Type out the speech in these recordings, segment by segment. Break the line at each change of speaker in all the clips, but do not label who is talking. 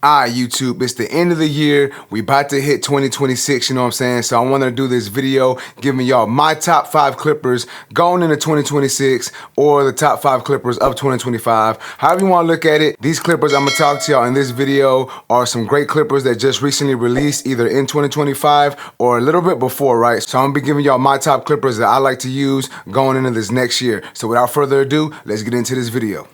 Alright, YouTube, it's the end of the year. We about to hit 2026, you know what I'm saying? So I wanted to do this video giving y'all my top 5 clippers going into 2026 or the top 5 clippers of 2025. However you want to look at it, these clippers I'm going to talk to y'all in this video are some great clippers that just recently released either in 2025 or a little bit before, right? So I'm going to be giving y'all my top clippers that I like to use going into this next year. So without further ado, let's get into this video.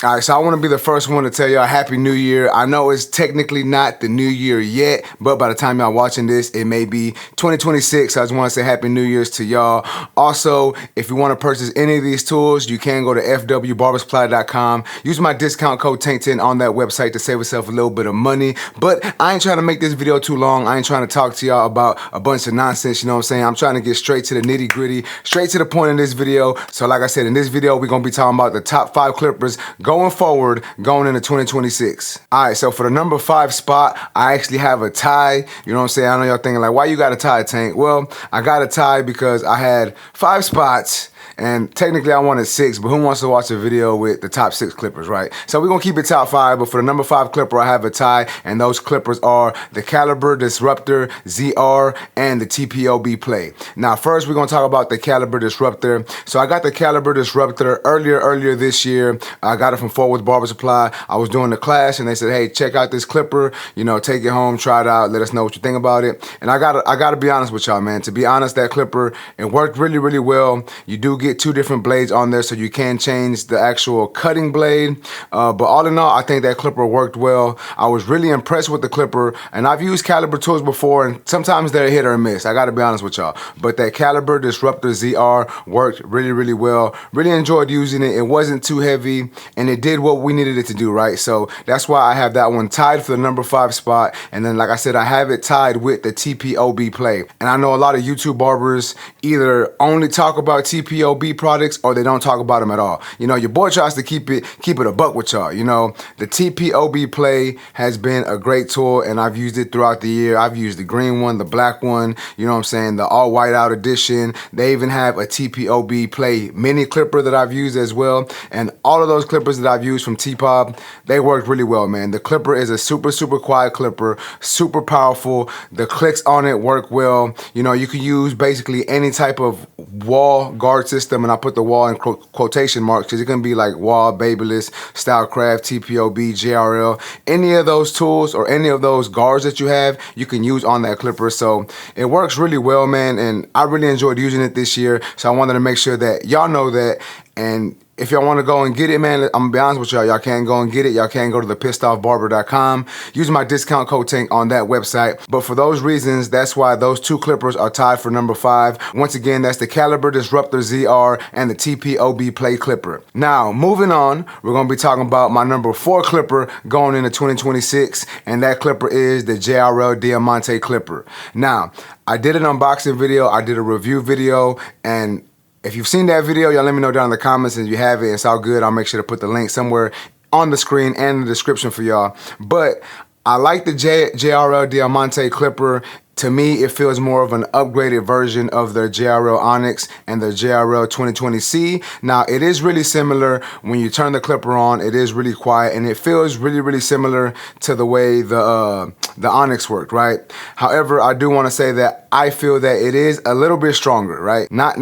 All right, so I want to be the first one to tell y'all Happy New Year. I know it's technically not the new year yet, but by the time y'all watching this, it may be 2026. So I just want to say Happy New Year's to y'all. Also, if you want to purchase any of these tools, you can go to fwbarbersupply.com. Use my discount code TANK10 on that website to save yourself a little bit of money. But I ain't trying to make this video too long. I ain't trying to talk to y'all about a bunch of nonsense, you know what I'm saying? I'm trying to get straight to the nitty gritty, straight to the point in this video. So like I said, in this video, we're going to be talking about the top 5 clippers going forward, going into 2026. All right, so for the number 5 spot, I actually have a tie. You know what I'm saying? I know y'all thinking like, why you got a tie, Tank? Well, I got a tie because I had 5 spots. And technically I wanted 6, but who wants to watch a video with the top 6 clippers, right? So we're gonna keep it top 5, but for the number 5 clipper, I have a tie, and those clippers are the Caliber Disruptor ZR and the TPOB Play. Now, first we're gonna talk about the Caliber Disruptor. So I got the Caliber Disruptor earlier this year. I got it from Fort Worth Barber Supply. I was doing the class, and they said, hey, check out this clipper. You know, take it home, try it out, let us know what you think about it. And I gotta be honest with y'all, man. To be honest, that clipper, it worked really, really well. You do get 2 different blades on there, so you can change the actual cutting blade, but all in all, I think that clipper worked well. I was really impressed with the clipper, and I've used Caliber tools before, and sometimes they're a hit or a miss. I gotta be honest with y'all, but that Caliber Disruptor ZR worked really, really well. Really enjoyed using it. It wasn't too heavy, and it did what we needed it to do, right? So that's why I have that one tied for the number 5 spot, and then like I said, I have it tied with the TPOB Play. And I know a lot of YouTube barbers either only talk about TPOB products or they don't talk about them at all. You know, your boy tries to keep it a buck with y'all. You know, the TPOB Play has been a great tool, and I've used it throughout the year. I've used the green one, the black one, you know what I'm saying, the all white out edition. They even have a TPOB Play mini clipper that I've used as well. And all of those clippers that I've used from T-Pop, they work really well, man. The clipper is a super, super quiet clipper, super powerful. The clicks on it work well. You know, you can use basically any type of wall guard system, and I put the wall in quotation marks because it can be like wall, Babyless, Stylecraft, TPOB, JRL. Any of those tools or any of those guards that you have, you can use on that clipper. So it works really well, man, and I really enjoyed using it this year. So I wanted to make sure that y'all know that. And if y'all want to go and get it, man, I'm gonna be honest with y'all. Y'all can go and get it. Y'all can go to the pissedoffbarber.com. Use my discount code TANK on that website. But for those reasons, that's why those 2 clippers are tied for number 5. Once again, that's the Caliber Disruptor ZR and the TPOB Play clipper. Now, moving on, we're gonna be talking about my number 4 clipper going into 2026, and that clipper is the JRL Diamonte clipper. Now, I did an unboxing video. I did a review video, and if you've seen that video, y'all let me know down in the comments. And if you have it, it's all good. I'll make sure to put the link somewhere on the screen and in the description for y'all. But I like the JRL Diamonte clipper. To me, it feels more of an upgraded version of the JRL Onyx and the JRL 2020C. Now, it is really similar. When you turn the clipper on, it is really quiet, and it feels really, really similar to the way the Onyx worked, right? However, I do want to say that I feel that it is a little bit stronger, right? Not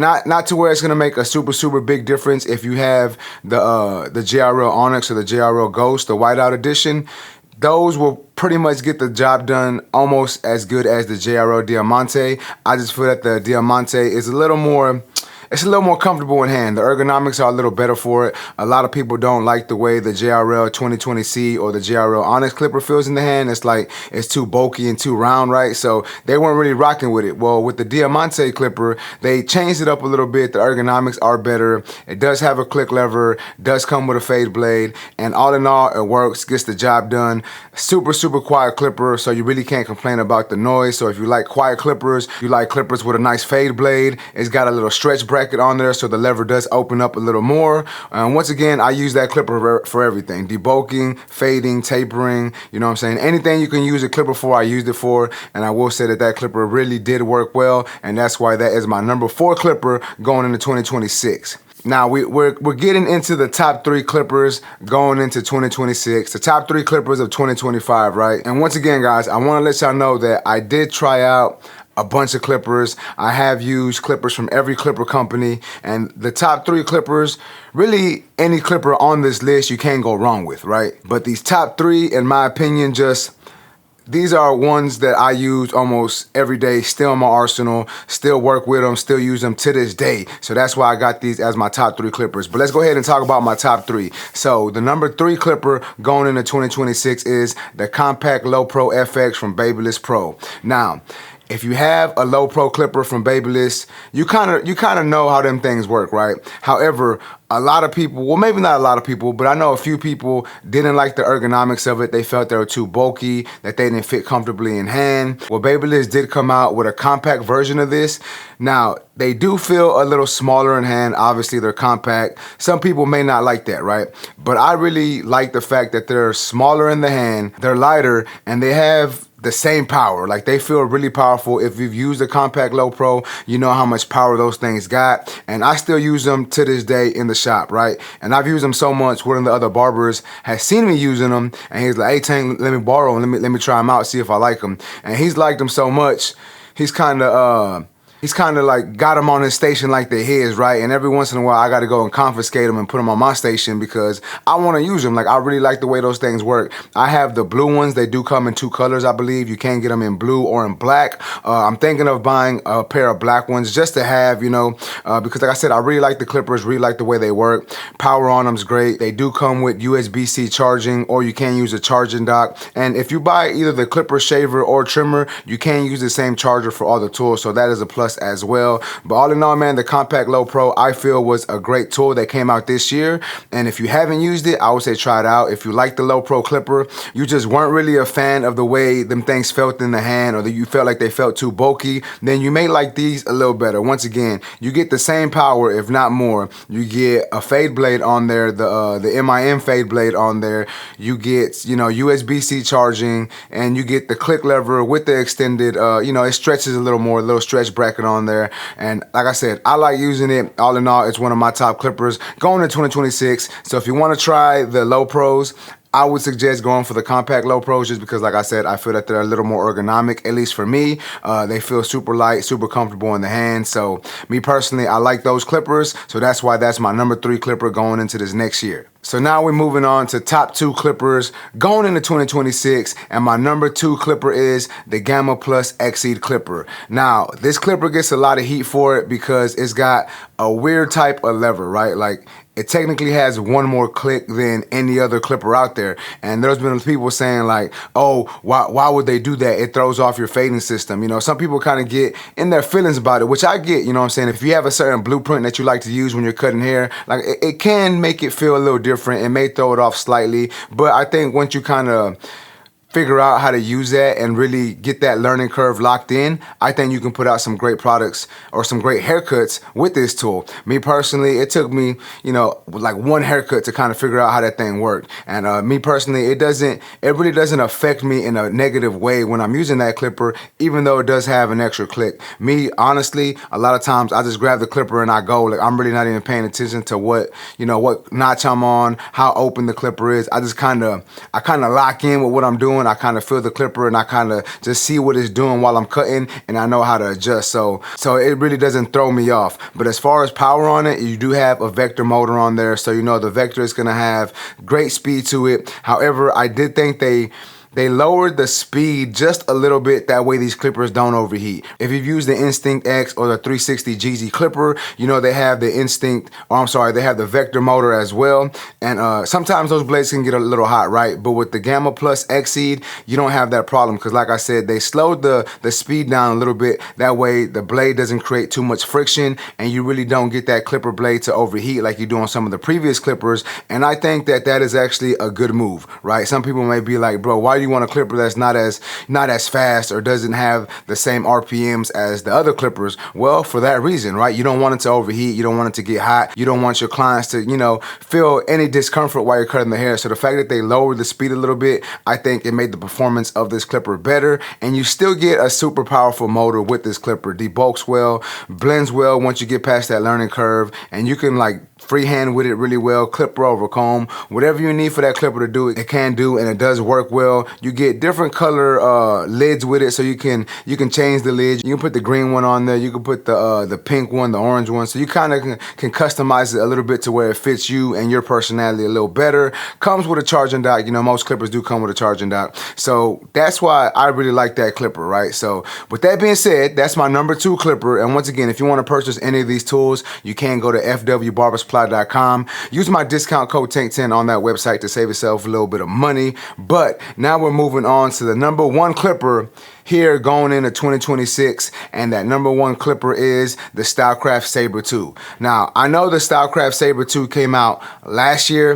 to where it's gonna make a super, super big difference if you have the JRL Onyx or the JRL Ghost, the whiteout edition. Those will pretty much get the job done almost as good as the JRL Diamante. I just feel that the Diamante is a little more It's a little more comfortable in hand. The ergonomics are a little better for it. A lot of people don't like the way the JRL 2020C or the JRL Onyx clipper feels in the hand. It's like it's too bulky and too round, right? So they weren't really rocking with it. Well, with the Diamante clipper, they changed it up a little bit. The ergonomics are better. It does have a click lever, does come with a fade blade, and all in all, it works, gets the job done. Super, super quiet clipper, so you really can't complain about the noise. So if you like quiet clippers, you like clippers with a nice fade blade, it's got a little stretch bracket bracket on there so the lever does open up a little more. Once again, I use that clipper for everything. Debulking, fading, tapering, you know what I'm saying? Anything you can use a clipper for, I used it for. And I will say that that clipper really did work well. And that's why that is my number 4 clipper going into 2026. Now, we're getting into the top 3 clippers going into 2026, the top 3 clippers of 2025, right? And once again, guys, I want to let y'all know that I did try out a bunch of clippers. I have used clippers from every clipper company, and the top 3 clippers, really any clipper on this list you can't go wrong with, right? But these top 3, in my opinion, these are ones that I use almost every day, still in my arsenal, still work with them, still use them to this day. So that's why I got these as my top 3 clippers. But let's go ahead and talk about my top 3. So the number 3 clipper going into 2026 is the Compact Lowpro FX from Babyliss Pro. Now, if you have a Lowpro clipper from Babyliss, you kind of know how them things work, right? However, a lot of people, well, maybe not a lot of people, but I know a few people didn't like the ergonomics of it. They felt they were too bulky, that they didn't fit comfortably in hand. Well, Babyliss did come out with a compact version of this. Now, they do feel a little smaller in hand. Obviously, they're compact. Some people may not like that, right? But I really like the fact that they're smaller in the hand, they're lighter, and they have the same power. Like, they feel really powerful. If you've used a compact Lowpro, you know how much power those things got. And I still use them to this day in the shop, right? And I've used them so much, one of the other barbers has seen me using them, and he's like, hey, Tank, let me borrow them. Let me try them out, see if I like them. And he's liked them so much, he's kind of like got them on his station like they're his, right? And every once in a while, I got to go and confiscate them and put them on my station because I want to use them. Like, I really like the way those things work. I have the blue ones. They do come in 2 colors, I believe. You can get them in blue or in black. I'm thinking of buying a pair of black ones just to have, you know, because like I said, I really like the clippers, really like the way they work. Power on them's great. They do come with USB-C charging, or you can use a charging dock. And if you buy either the clipper shaver or trimmer, you can use the same charger for all the tools. So that is a plus as well. But all in all, man, the Compact Lowpro, I feel, was a great tool that came out this year. And if you haven't used it, I would say try it out. If you like the Lowpro clipper, you just weren't really a fan of the way them things felt in the hand, or that you felt like they felt too bulky, then you may like these a little better. Once again, you get the same power, if not more. You get a fade blade on there, the MIM fade blade on there. You get, you know, USB-C charging, and you get the click lever with the extended, you know, it stretches a little more, a little stretch bracket on there. And like I said, I like using it. All in all, it's one of my top clippers going into 2026. So if you want to try the Lowpros, I would suggest going for the Compact Lowpros, just because, like I said, I feel that they're a little more ergonomic, at least for me. They feel super light, super comfortable in the hand. So me personally, I like those clippers. So that's why that's my number 3 clipper going into this next year. So now we're moving on to top 2 clippers going into 2026, and my number 2 clipper is the Gamma Plus Exceed clipper. Now, this clipper gets a lot of heat for it because it's got a weird type of lever, right? Like, it technically has one more click than any other clipper out there. And there's been people saying like, oh, why would they do that? It throws off your fading system. You know, some people kind of get in their feelings about it, which I get, you know what I'm saying? If you have a certain blueprint that you like to use when you're cutting hair, like, it can make it feel a little different. It may throw it off slightly, but I think once you kind of figure out how to use that and really get that learning curve locked in, I think you can put out some great products or some great haircuts with this tool. Me personally, it took me, you know, like one haircut to kind of figure out how that thing worked. And me personally, it really doesn't affect me in a negative way when I'm using that clipper, even though it does have an extra click. Me, honestly, a lot of times I just grab the clipper and I go. Like, I'm really not even paying attention to what notch I'm on, how open the clipper is. I kind of lock in with what I'm doing. I kind of feel the clipper and I kind of just see what it's doing while I'm cutting, and I know how to adjust. So it really doesn't throw me off. But as far as power on it, you do have a vector motor on there. So, you know, the vector is going to have great speed to it. However, I did think they lowered the speed just a little bit, that way these clippers don't overheat. If you've used the Instinct X or the 360 GZ clipper, you know they have the they have the vector motor as well. And sometimes those blades can get a little hot, right? But with the Gamma Plus Exceed, you don't have that problem because, like I said, they slowed the speed down a little bit. That way the blade doesn't create too much friction and you really don't get that clipper blade to overheat like you do on some of the previous clippers. And I think that is actually a good move, right? Some people may be like, bro, why you want a clipper that's not as fast or doesn't have the same RPMs as the other clippers? Well, for that reason, right? You don't want it to overheat. You don't want it to get hot. You don't want your clients to, feel any discomfort while you're cutting the hair. So the fact that they lowered the speed a little bit, I think it made the performance of this clipper better. And you still get a super powerful motor with this clipper. Debulks well, blends well once you get past that learning curve, and you can like freehand with it really well, clipper over comb, whatever you need for that clipper to do, it can do, and it does work well. You get different color lids with it, so you can change the lid. You can put the green one on there, you can put the pink one, the orange one, so you kind of can customize it a little bit to where it fits you and your personality a little better. Comes with a charging dock. Most clippers do come with a charging dock, so that's why I really like that clipper, right? So with that being said, that's my number 2 clipper. And once again, if you want to purchase any of these tools, you can go to fwbarbersupply.com. Use my discount code TANK10 on that website to save yourself a little bit of money. But now we're moving on to the number 1 clipper here going into 2026, and that number 1 clipper is the Stylecraft Saber 2. Now, I know the Stylecraft Saber 2 came out last year,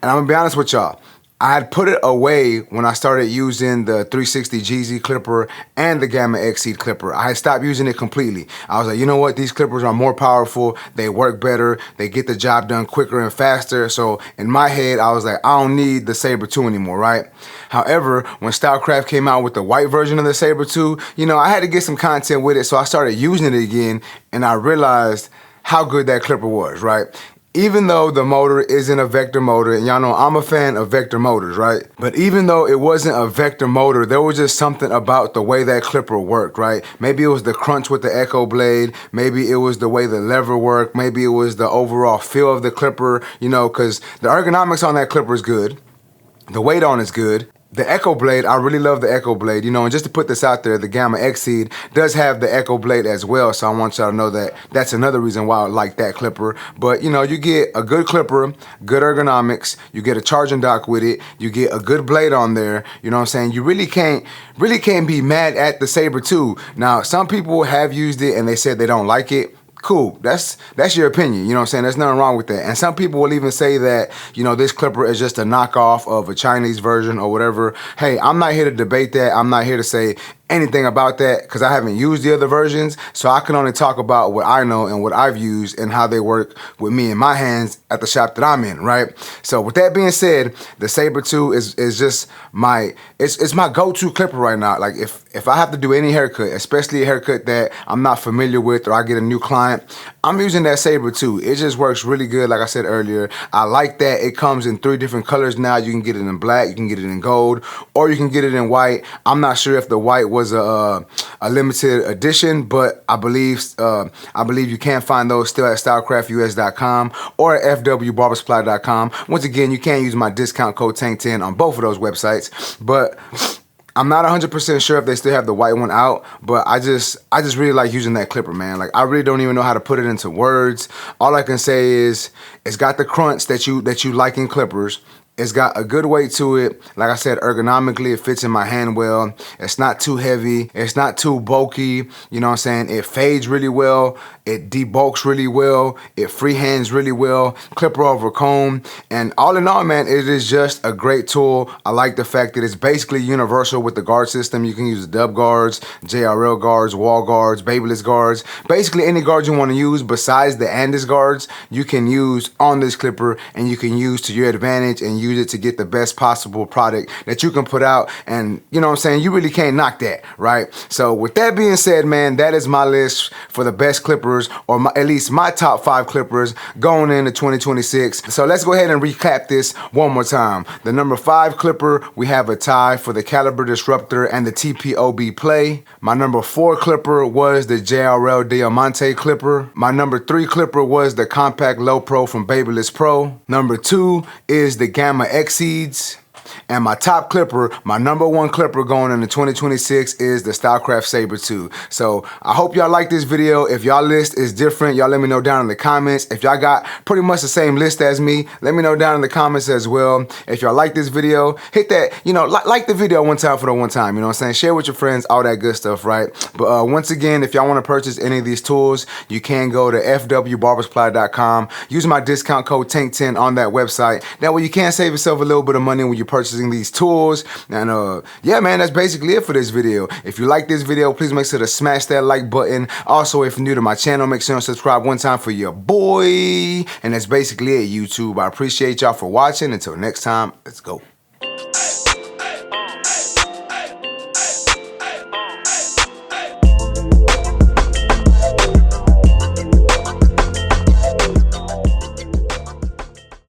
and I'm gonna be honest with y'all, I had put it away when I started using the 360 GZ clipper and the Gamma XC clipper. I had stopped using it completely. I was like, you know what? These clippers are more powerful. They work better. They get the job done quicker and faster. So in my head, I was like, I don't need the Saber 2 anymore, right? However, when Stylecraft came out with the white version of the Saber 2, I had to get some content with it. So I started using it again, and I realized how good that clipper was, right? Even though the motor isn't a vector motor, and y'all know I'm a fan of vector motors, right? But even though it wasn't a vector motor, there was just something about the way that clipper worked, right? Maybe it was the crunch with the echo blade. Maybe it was the way the lever worked. Maybe it was the overall feel of the clipper, because the ergonomics on that clipper is good. The weight on is good. The Echo Blade, I really love the Echo Blade, and just to put this out there, the Gamma XC does have the Echo Blade as well, so I want y'all to know that that's another reason why I like that clipper. But, you get a good clipper, good ergonomics, you get a charging dock with it, you get a good blade on there, you know what I'm saying? You really can't be mad at the Saber 2. Now, some people have used it and they said they don't like it. Cool, that's your opinion, you know what I'm saying? There's nothing wrong with that. And some people will even say that, this clipper is just a knockoff of a Chinese version or whatever. Hey, I'm not here to debate that. I'm not here to say anything about that because I haven't used the other versions, so I can only talk about what I know and what I've used and how they work with me in my hands at the shop that I'm in, right? So with that being said, the Saber 2 is just it's my go-to clipper right now. Like if I have to do any haircut, especially a haircut that I'm not familiar with or I get a new client, I'm using that Saber 2. It just works really good, like I said earlier. I like that it comes in 3 different colors now. You can get it in black, you can get it in gold, or you can get it in white. I'm not sure if the white was a limited edition, but I believe you can find those still at stylecraftus.com or at fwbarbersupply.com. Once again, you can use my discount code TANK10 on both of those websites, but I'm not 100% sure if they still have the white one out, but I just really like using that clipper, man. Like, I really don't even know how to put it into words. All I can say is it's got the crunch that you like in clippers. It's got a good weight to it. Like I said, ergonomically, it fits in my hand well. It's not too heavy. It's not too bulky. You know what I'm saying? It fades really well. It debulks really well. It freehands really well. Clipper over comb. And all in all, man, it is just a great tool. I like the fact that it's basically universal with the guard system. You can use the dub guards, JRL guards, wall guards, babyless guards. Basically, any guard you want to use besides the Andis guards, you can use on this clipper, and you can use to your advantage and use it to get the best possible product that you can put out. And you know what I'm saying, you really can't knock that, right? So with that being said, man, that is my list for the best clippers, or at least my top 5 clippers going into 2026. So let's go ahead and recap this one more time. The number 5 clipper, we have a tie for the Caliber Disruptor and the TPOB Play. My number 4 clipper was the JRL Diamonte clipper. My number 3 clipper was the Compact Lowpro from Babyless Pro. Number 2 is the Gamma Exceeds. And my top clipper, my number 1 clipper going into 2026 is the Stylecraft Saber 2. So I hope y'all like this video. If y'all list is different, y'all let me know down in the comments. If y'all got pretty much the same list as me, let me know down in the comments as well. If y'all like this video, hit that, like the video one time for the one time, you know what I'm saying? Share with your friends, all that good stuff, right? But once again, if y'all want to purchase any of these tools, you can go to fwbarbersupply.com. Use my discount code TANK10 on that website. That way you can save yourself a little bit of money when you purchase purchasing these tools. And yeah, man, that's basically it for this video. If you like this video, please make sure to smash that like button. Also, if you're new to my channel, make sure to subscribe one time for your boy. And that's basically it, YouTube. I appreciate y'all for watching. Until next time, let's go.